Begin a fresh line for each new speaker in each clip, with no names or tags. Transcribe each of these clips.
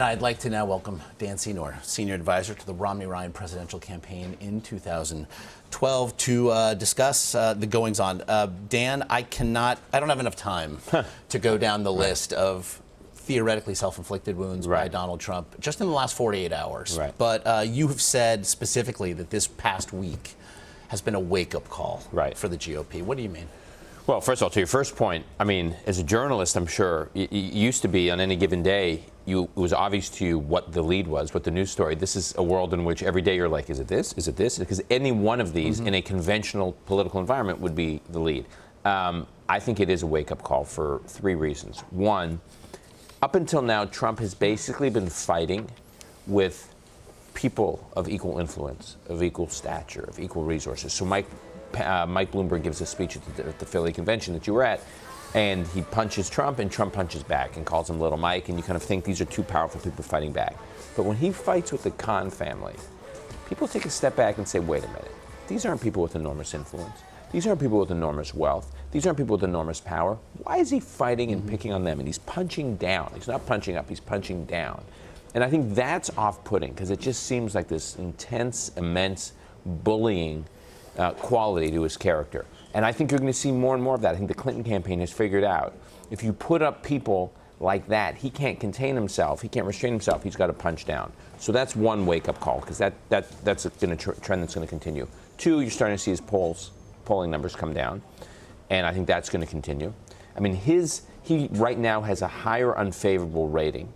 I'd like to now welcome Dan Senor, senior advisor to the Romney-Ryan presidential campaign in 2012, to discuss the goings-on. Dan, I don't have enough time to go down the list of theoretically self-inflicted wounds by Donald Trump just in the last 48 hours. But you have said specifically that this past week has been a wake-up call for the GOP. What do you mean?
Well, first of all, to your first point, I mean, as a journalist, I'm sure it used to be on any given day, it was obvious to you what the lead was, what the news story. This is a world in which every day you're like, is it this? Is it this? Because any one of these in a conventional political environment would be the lead. I think it is a wake-up call for three reasons. One, up until now, Trump has basically been fighting with people of equal influence, of equal stature, of equal resources. So Mike Bloomberg gives a speech at the Philly convention that you were at, and he punches Trump, and Trump punches back and calls him Little Mike, and you kind of think these are two powerful people fighting back. But when he fights with the Khan family, people take a step back and say, wait a minute, these aren't people with enormous influence. These aren't people with enormous wealth. These aren't people with enormous power. Why is he fighting and picking on them? And he's punching down. He's not punching up, he's punching down. And I think that's off-putting, because it just seems like this intense, immense bullying quality to his character. And I think you're going to see more and more of that. I think the Clinton campaign has figured out if you put up people like that, he can't contain himself, he can't restrain himself, he's got to punch down. So that's one wake-up call, because that's been a trend that's going to continue. Two, you're starting to see his polling numbers come down, and I think that's going to continue. I mean, he right now has a higher unfavorable rating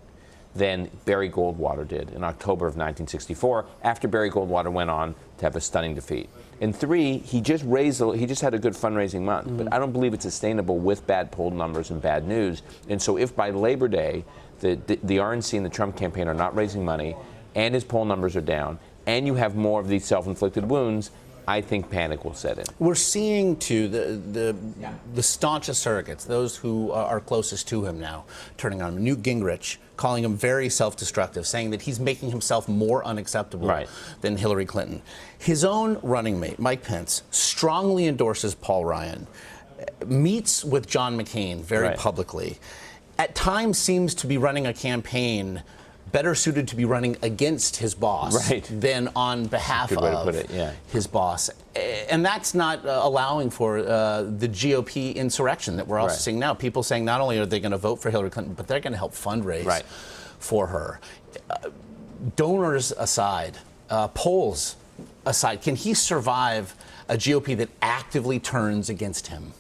than Barry Goldwater did in October of 1964, after Barry Goldwater went on to have a stunning defeat. And three, he just had a good fundraising month, but I don't believe it's sustainable with bad poll numbers and bad news. And so if by Labor Day, the RNC and the Trump campaign are not raising money, and his poll numbers are down, and you have more of these self-inflicted wounds, I think panic will set in.
We're seeing, too, the staunchest surrogates, those who are closest to him now, turning on him. Newt Gingrich calling him very self-destructive, saying that he's making himself more unacceptable than Hillary Clinton. His own running mate, Mike Pence, strongly endorses Paul Ryan, meets with John McCain very publicly, at times seems to be running a campaign better suited to be running against his boss than on behalf of his boss. And that's not allowing for the GOP insurrection that we're also seeing now. People saying not only are they going to vote for Hillary Clinton, but they're going to help fundraise for her. Donors aside, polls aside, can he survive a GOP that actively turns against him?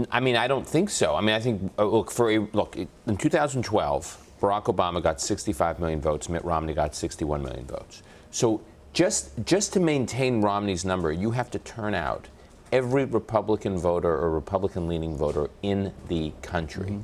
I mean, I don't think so. I mean, I think, look, in 2012, Barack Obama got 65 million votes. Mitt Romney got 61 million votes. So just to maintain Romney's number, you have to turn out every Republican voter or Republican-leaning voter in the country.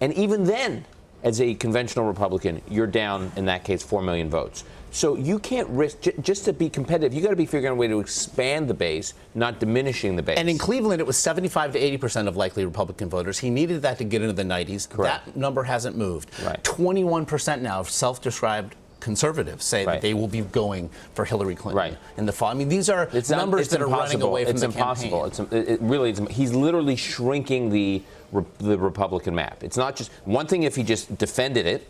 And even then, as a conventional Republican, you're down, in that case, 4 million votes. So you can't risk, just to be competitive, you got to be figuring out a way to expand the base, not diminishing the base.
And in Cleveland, it was 75 to 80% of likely Republican voters. He needed that to get into the 90s. That number hasn't moved. 21% now of self-described conservatives say that they will be going for Hillary Clinton in the fall. I mean, these are numbers that are running away from the campaign.
He's literally shrinking the Republican map. It's not just one thing if he just defended it.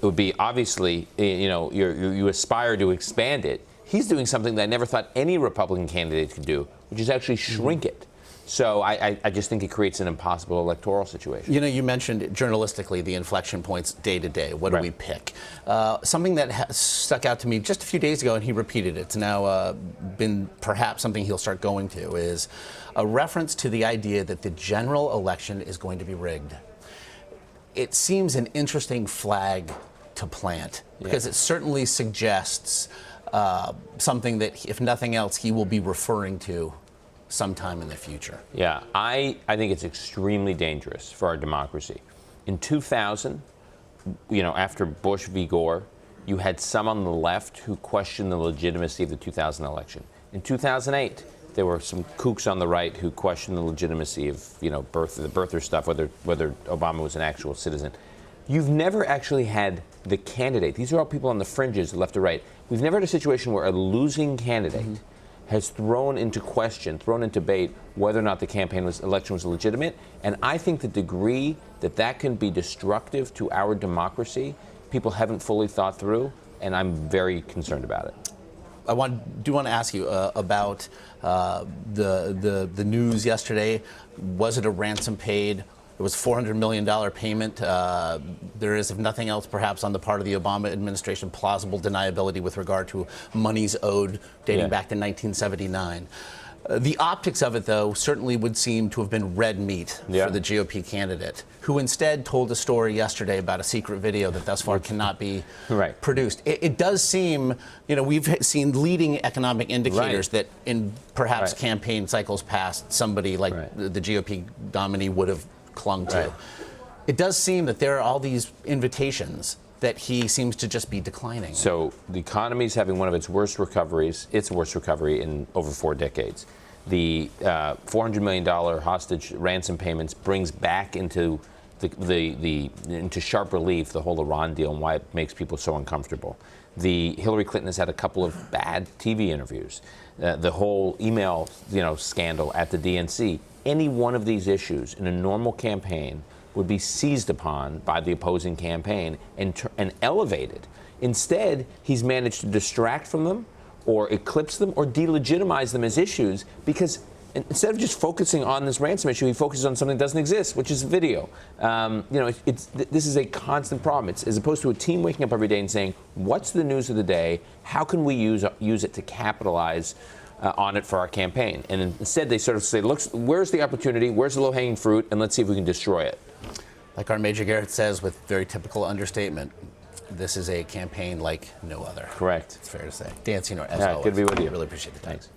It would be obviously, you aspire to expand it. He's doing something that I never thought any Republican candidate could do, which is actually shrink it. So I just think it creates an impossible electoral situation.
You know, you mentioned journalistically the inflection points day to day. What do we pick? Something that stuck out to me just a few days ago, and he repeated it. It's now been perhaps something he'll start going to, is a reference to the idea that the general election is going to be rigged. It seems an interesting flag to plant, because it certainly suggests something that, if nothing else, he will be referring to sometime in the future.
Yeah, I think it's extremely dangerous for our democracy. In 2000, after Bush v. Gore, you had some on the left who questioned the legitimacy of the 2000 election. In 2008, there were some kooks on the right who questioned the legitimacy of, the birther stuff, whether Obama was an actual citizen. You've never actually had the candidate. These are all people on the fringes, left or right. We've never had a situation where a losing candidate has thrown into question, thrown into debate whether or not the election was legitimate. And I think the degree that that can be destructive to our democracy people haven't fully thought through, and I'm very concerned about it.
I do want to ask you about the news yesterday. Was it a ransom paid? It was $400 million payment. There is, if nothing else, perhaps on the part of the Obama administration, plausible deniability with regard to monies owed dating back to 1979. The optics of it, though, certainly would seem to have been red meat for the GOP candidate, who instead told a story yesterday about a secret video that thus far cannot be produced. It does seem, we've seen leading economic indicators that in perhaps campaign cycles past, somebody like the GOP nominee would have clung to. It does seem that there are all these invitations that he seems to just be declining.
So the economy is having one of its worst recoveries, in over 4 decades. The $400 million hostage ransom payments brings back into into sharp relief the whole Iran deal and why it makes people so uncomfortable. Hillary Clinton has had a couple of bad TV interviews. The whole email scandal at the DNC. Any one of these issues in a normal campaign would be seized upon by the opposing campaign and elevated. Instead, he's managed to distract from them or eclipse them or delegitimize them as issues because instead of just focusing on this ransom issue, he focuses on something that doesn't exist, which is video. This is a constant problem. It's as opposed to a team waking up every day and saying, what's the news of the day? How can we use it to capitalize on it for our campaign? And instead, they sort of say, look, where's the opportunity? Where's the low-hanging fruit? And let's see if we can destroy it.
Like our Major Garrett says with very typical understatement, this is a campaign like no other.
Correct.
It's fair to say. Dan Senor, as always.
Good to be with you.
Really appreciate the time.
Thanks.